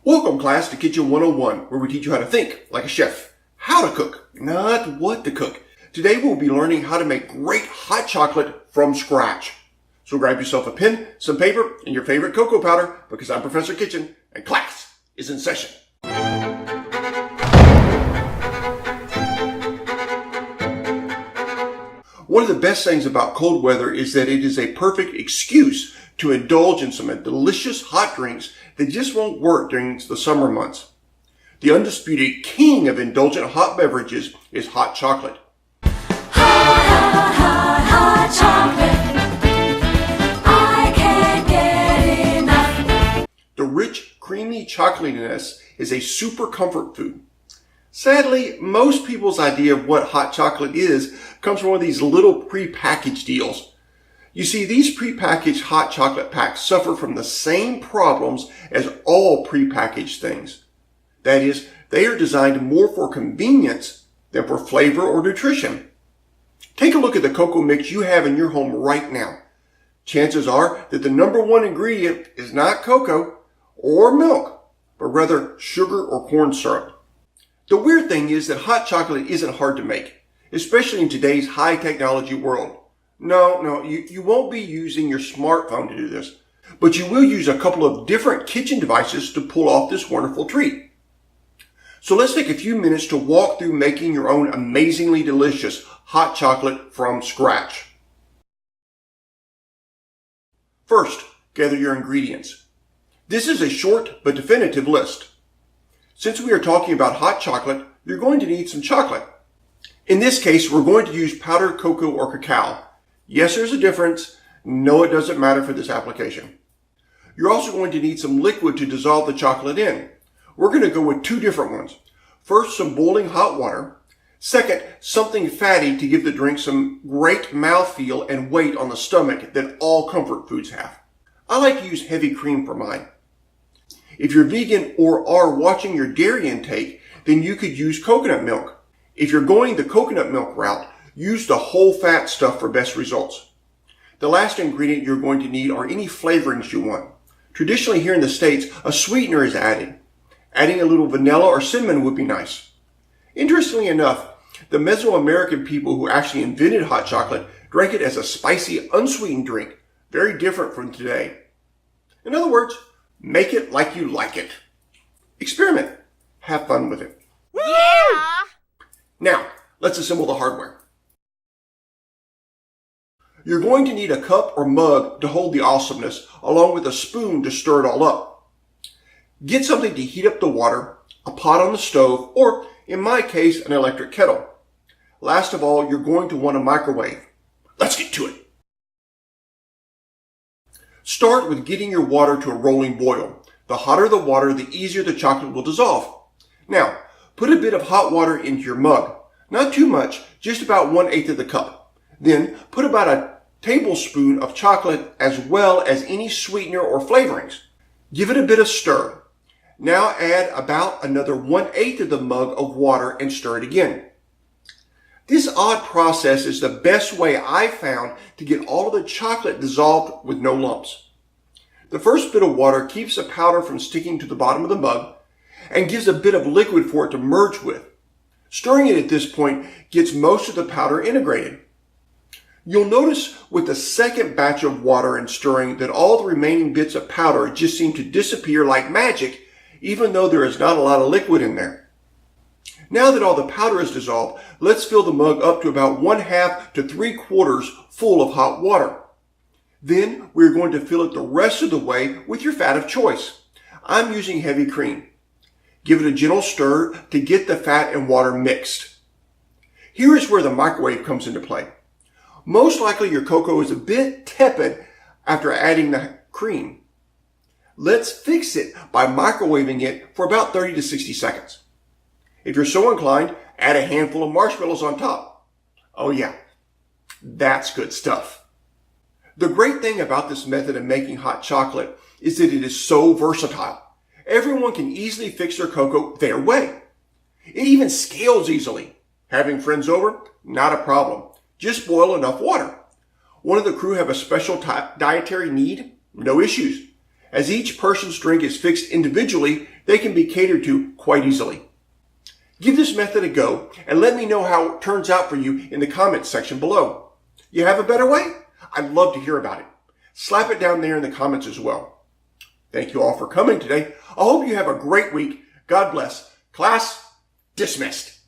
Welcome, class, to Kitchen 101, where we teach you how to think like a chef. How to cook, not what to cook. Today we'll be learning how to make great hot chocolate from scratch. So grab yourself a pen, some paper, and your favorite cocoa powder, because I'm Professor Kitchen, and class is in session. One of the best things about cold weather is that it is a perfect excuse to indulge in some delicious hot drinks that just won't work during the summer months. The undisputed king of indulgent hot beverages is hot chocolate. Hot chocolate. I can't get enough. The rich, creamy chocolatiness is a super comfort food. Sadly, most people's idea of what hot chocolate is comes from one of these little prepackaged deals. You see, these prepackaged hot chocolate packs suffer from the same problems as all prepackaged things. That is, they are designed more for convenience than for flavor or nutrition. Take a look at the cocoa mix you have in your home right now. Chances are that the number one ingredient is not cocoa or milk, but rather sugar or corn syrup. The weird thing is that hot chocolate isn't hard to make, especially in today's high technology world. No, you won't be using your smartphone to do this, but you will use a couple of different kitchen devices to pull off this wonderful treat. So let's take a few minutes to walk through making your own amazingly delicious hot chocolate from scratch. First, gather your ingredients. This is a short but definitive list. Since we are talking about hot chocolate, you're going to need some chocolate. In this case, we're going to use powdered cocoa or cacao. Yes, there's a difference. No, it doesn't matter for this application. You're also going to need some liquid to dissolve the chocolate in. We're going to go with two different ones. First, some boiling hot water. Second, something fatty to give the drink some great mouthfeel and weight on the stomach that all comfort foods have. I like to use heavy cream for mine. If you're vegan or are watching your dairy intake, then you could use coconut milk. If you're going the coconut milk route, use the whole fat stuff for best results. The last ingredient you're going to need are any flavorings you want. Traditionally here in the States, a sweetener is added. Adding a little vanilla or cinnamon would be nice. Interestingly enough, the Mesoamerican people who actually invented hot chocolate drank it as a spicy, unsweetened drink, very different from today. In other words, make it like you like it. Experiment. Have fun with it. Yeah! Now, let's assemble the hardware. You're going to need a cup or mug to hold the awesomeness, along with a spoon to stir it all up. Get something to heat up the water, a pot on the stove, or, in my case, an electric kettle. Last of all, you're going to want a microwave. Let's get to it. Start with getting your water to a rolling boil. The hotter the water, the easier the chocolate will dissolve. Now, put a bit of hot water into your mug. Not too much, just about 1/8 of the cup. Then put about a tablespoon of chocolate as well as any sweetener or flavorings. Give it a bit of stir. Now add about another 1/8 of the mug of water and stir it again. This odd process is the best way I've found to get all of the chocolate dissolved with no lumps. The first bit of water keeps the powder from sticking to the bottom of the mug and gives a bit of liquid for it to merge with. Stirring it at this point gets most of the powder integrated. You'll notice with the second batch of water and stirring that all the remaining bits of powder just seem to disappear like magic, even though there is not a lot of liquid in there. Now that all the powder is dissolved, let's fill the mug up to about 1/2 to 3/4 full of hot water. Then we're going to fill it the rest of the way with your fat of choice. I'm using heavy cream. Give it a gentle stir to get the fat and water mixed. Here is where the microwave comes into play. Most likely your cocoa is a bit tepid after adding the cream. Let's fix it by microwaving it for about 30 to 60 seconds. If you're so inclined, add a handful of marshmallows on top. Oh yeah, that's good stuff. The great thing about this method of making hot chocolate is that it is so versatile. Everyone can easily fix their cocoa their way. It even scales easily. Having friends over? Not a problem. Just boil enough water. One of the crew have a special dietary need? No issues. As each person's drink is fixed individually, they can be catered to quite easily. Give this method a go and let me know how it turns out for you in the comments section below. You have a better way? I'd love to hear about it. Slap it down there in the comments as well. Thank you all for coming today. I hope you have a great week. God bless. Class dismissed.